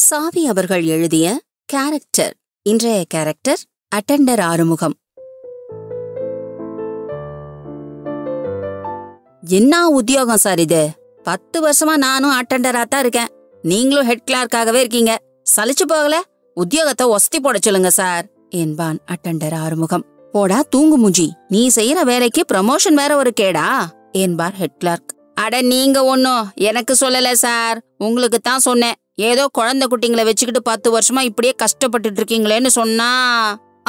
சாவி அவர்கள் எழுதிய கேரக்டர். இன்றைய கேரக்டர் அட்டெண்டர் ஆறுமுகம். என்ன உத்தியோகம் சார் இது? 10 வருஷமா நானும் அட்டெண்டரா தான் இருக்கேன். நீங்களும் ஹெட் கிளார்க்காகவே இருக்கீங்க. சலிச்சு போகல? உத்தியோகத்தை ஒஸ்தி போட சொல்லுங்க சார் என்பான் அட்டெண்டர் ஆறுமுகம். போடா தூங்கு மூஞ்சி, நீ செய்யற வேலைக்கு ப்ரமோஷன் வேற ஒரு கேடா என்பார் ஹெட் கிளார்க். அட நீங்க ஒன்னும் எனக்கு சொல்லல சார், உங்களுக்கு தான் சொன்னேன். ஏதோ குழந்தை குட்டிங்களை வச்சுக்கிட்டு 10 வருஷமா இப்படியே கஷ்டப்பட்டுட்டு இருக்கீங்களேன்னு சொன்னா.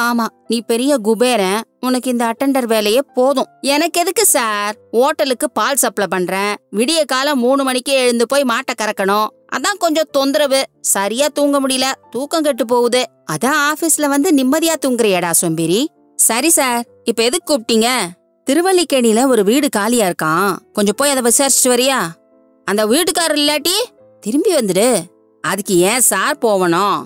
ஆமா, நீ பெரிய குபேரன், உனக்கு இந்த அட்டெண்டர் வேலையே போதும். எனக்கு எதுக்கு சார்? ஹோட்டலுக்கு பால் சப்ளை பண்றேன். விடிய காலம் 3 மணிக்கே எழுந்து போய் மாட்டை கறக்கணும். அதான் கொஞ்சம் தொந்தரவு. சரியா தூங்க முடியல, தூக்கம் கெட்டு போகுது. அதான் ஆபீஸ்ல வந்து நிம்மதியா தூங்குறியடா சொம்பிரி. சரி சார், இப்ப எதுக்கு கூப்பிட்டீங்க? திருவல்லிக்கேணியில ஒரு வீடு காலியா இருக்கான், கொஞ்சம் போய் அதை விசாரிச்சுட்டு வரியா? அந்த வீட்டுக்காரர் இல்லாட்டி திரும்பி வந்துடு. அதுக்கு ஏன் சார் போவணும்?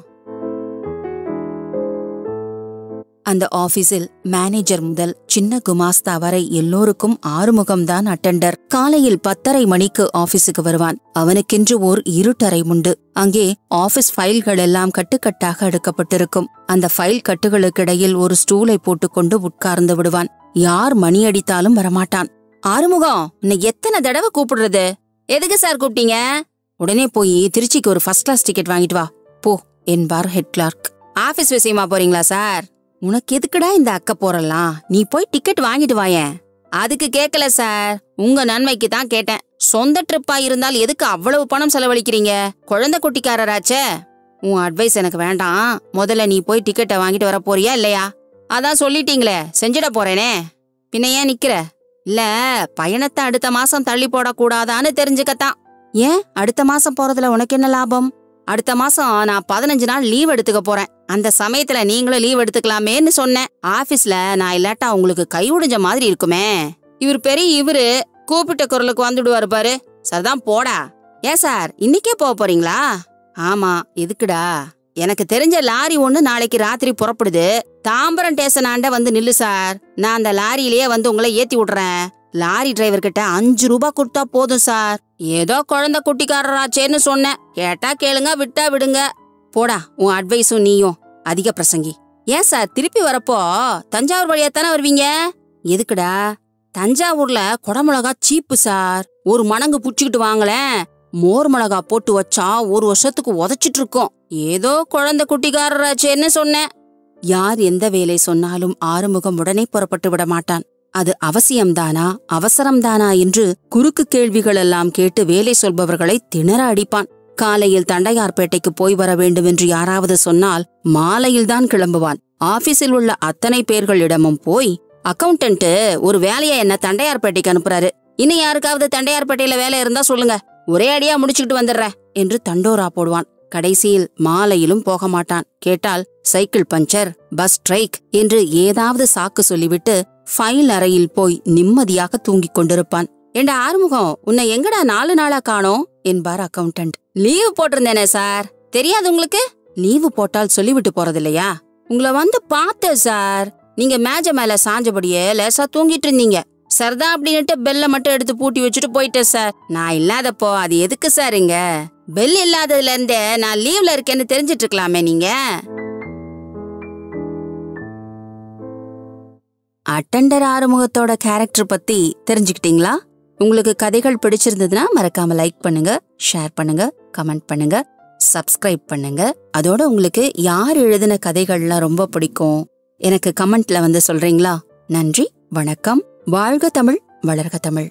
அந்த ஆபீஸில் மேனேஜர் முதல் சின்ன குமாஸ்தா வரை எல்லோருக்கும் ஆறுமுகம்தான் அட்டெண்டர். காலையில் 10:30 மணிக்கு ஆபீஸுக்கு வருவான். அவனுக்கென்று ஓர் இருட்டறை உண்டு. அங்கே ஆபீஸ் ஃபைல்கள் எல்லாம் கட்டுக்கட்டாக அடுக்கப்பட்டிருக்கும். அந்த ஃபைல் கட்டுகளுக்கிடையில் ஒரு ஸ்டூலை போட்டுக்கொண்டு உட்கார்ந்து விடுவான். யார் மணி அடித்தாலும் வரமாட்டான். ஆறுமுகம், உன்னை எத்தனை தடவை கூப்பிடுறது? எதுக்கு சார் கூப்பிட்டீங்க? உடனே போய் திருச்சிக்கு ஒரு ஃபர்ஸ்ட் கிளாஸ் டிக்கெட் வாங்கிட்டு வா போ என்பார் ஹெட் கிளார்க். ஆபீஸ் விஷயமா போறீங்களா சார்? உனக்கு எதுக்குடா இந்த அக்க போறலாம்? நீ போய் டிக்கெட் வாங்கிட்டு வாயேன். அதுக்கு கேட்கல சார், உங்க நன்மைக்கு தான் கேட்டேன். சொந்த ட்ரிப்பா இருந்தால் எதுக்கு அவ்வளவு பணம் செலவழிக்கிறீங்க? குழந்தை குட்டிக்காரராச்சே. உன் அட்வைஸ் எனக்கு வேண்டாம். முதல்ல நீ போய் டிக்கெட்டை வாங்கிட்டு வர போறியா இல்லையா? அதான் சொல்லிட்டீங்களே, செஞ்சிட போறேனே. பின்ன ஏன் நிக்கிற? இல்ல, பயணத்தை அடுத்த மாசம் தள்ளி போடக்கூடாதான்னு தெரிஞ்சுக்கத்தான். ஏன் அடுத்த மாசம் போறதுல உனக்கு என்ன லாபம்? அடுத்த மாசம் நான் 15 நாள் லீவ் எடுத்துக்க போறேன். அந்த சமயத்துல நீங்களும் லீவ் எடுத்துக்கலாமேன்னு சொன்னேன். ஆபீஸ்ல நான் இல்லாட்டா உங்களுக்கு கை உடைஞ்ச மாதிரி இருக்குமே. இவர் பெரிய இவரு கூப்பிட்ட குரலுக்கு வந்துடுவாரு பாரு. சரிதான் போடா. ஏன் சார், இன்னைக்கே போக போறீங்களா? ஆமா, எதுக்குடா? எனக்கு தெரிஞ்ச லாரி ஒண்ணு நாளைக்கு ராத்திரி புறப்படுது. தாம்பரம் ஸ்டேஷன் ஆண்ட வந்து நில்லு சார். நான் அந்த லாரியிலேயே வந்து உங்களை ஏத்தி விடுறேன். லாரி டிரைவர் கிட்ட 5 ரூபாய் கொடுத்தா போதும் சார். ஏதோ குழந்தை குட்டிக்காரராச்சேன்னு சொன்னேன். கேட்டா கேளுங்க, விட்டா விடுங்க. போடா, உன் அட்வைஸும் நீயும் அதிக பிரசங்கி. ஏன் சார், திருப்பி வரப்போ தஞ்சாவூர் வழியாத்தானே வருவீங்க? எதுக்குடா? தஞ்சாவூர்ல குடமிளகா சீப்பு சார். ஒரு மணங்கு புடிச்சுக்கிட்டு வாங்களேன். மோர் மிளகா போட்டு வச்சா 1 வருஷத்துக்கு உதச்சிட்டு இருக்கோம். ஏதோ குழந்தை குட்டிக்காரராச்சேன்னு சொன்னேன். யார் எந்த வேலை சொன்னாலும் ஆறுமுகம் உடனே புறப்பட்டு விட மாட்டான். அது அவசியம்தானா அவசரம்தானா என்று குறுக்கு கேள்விகள் எல்லாம் கேட்டு வேலை சொல்பவர்களை திணற அடிப்பான். காலையில் தண்டையார்பேட்டைக்கு போய் வர வேண்டும் என்று யாராவது சொன்னால் மாலையில்தான் கிளம்புவான். ஆபீஸில் உள்ள அத்தனை பேர்களிடமும் போய், அக்கவுண்டன்ட் ஒரு வேலையை என்ன தண்டையார்பேட்டைக்கு அனுப்புறாரு, இன்னும் யாருக்காவது தண்டையார்பேட்டையில வேலை இருந்தா சொல்லுங்க, ஒரே அடியா முடிச்சுக்கிட்டு வந்துடுறேன் என்று தண்டோரா போடுவான். கடைசியில் மாலையிலும் போக மாட்டான். கேட்டால் சைக்கிள் பஞ்சர், பஸ் ஸ்ட்ரைக் என்று ஏதாவது சாக்கு சொல்லிவிட்டு ஃபைல் அறையில் போய் நிம்மதியாக தூங்கிக் கொண்டிருப்பான். ஏண்டா ஆறுமுகம், உன்னை எங்கடா 4 நாளா காணோம் என்பார் அக்கவுண்டன்ட். Leave போட்டிருந்தேனே sir. தெரியாது உங்களுக்கு? லீவு போட்டால் சொல்லிவிட்டு போறதில்லையா? உங்களை வந்து பார்த்தேன் சார். நீங்க மேஜ மேல சாஞ்சபடியே லேசா தூங்கிட்டு இருந்தீங்க. சரிதா அப்படின்னுட்டு பெல்ல மட்டும் எடுத்து பூட்டி வச்சுட்டு போயிட்டேன் சார். நான் இல்லாதப்போ அது எதுக்கு சார்? இங்க பெல் இல்லாததுல இருந்தே நான் லீவ்ல இருக்கேன்னு தெரிஞ்சிட்டு இருக்கலாமே நீங்க. அட்டெண்டர் ஆறுமுகத்தோட கேரக்டர் பத்தி தெரிஞ்சுக்கிட்டீங்களா? உங்களுக்கு கதைகள் பிடிச்சிருந்ததுன்னா மறக்காம லைக் பண்ணுங்க, ஷேர் பண்ணுங்க, கமெண்ட் பண்ணுங்க, சப்ஸ்கிரைப் பண்ணுங்க. அதோட உங்களுக்கு யார் எழுதின கதைகள்லாம் ரொம்ப பிடிக்கும் எனக்கு கமெண்ட்ல வந்து சொல்றீங்களா? நன்றி, வணக்கம். வாழ்க தமிழ், வளர்க தமிழ்.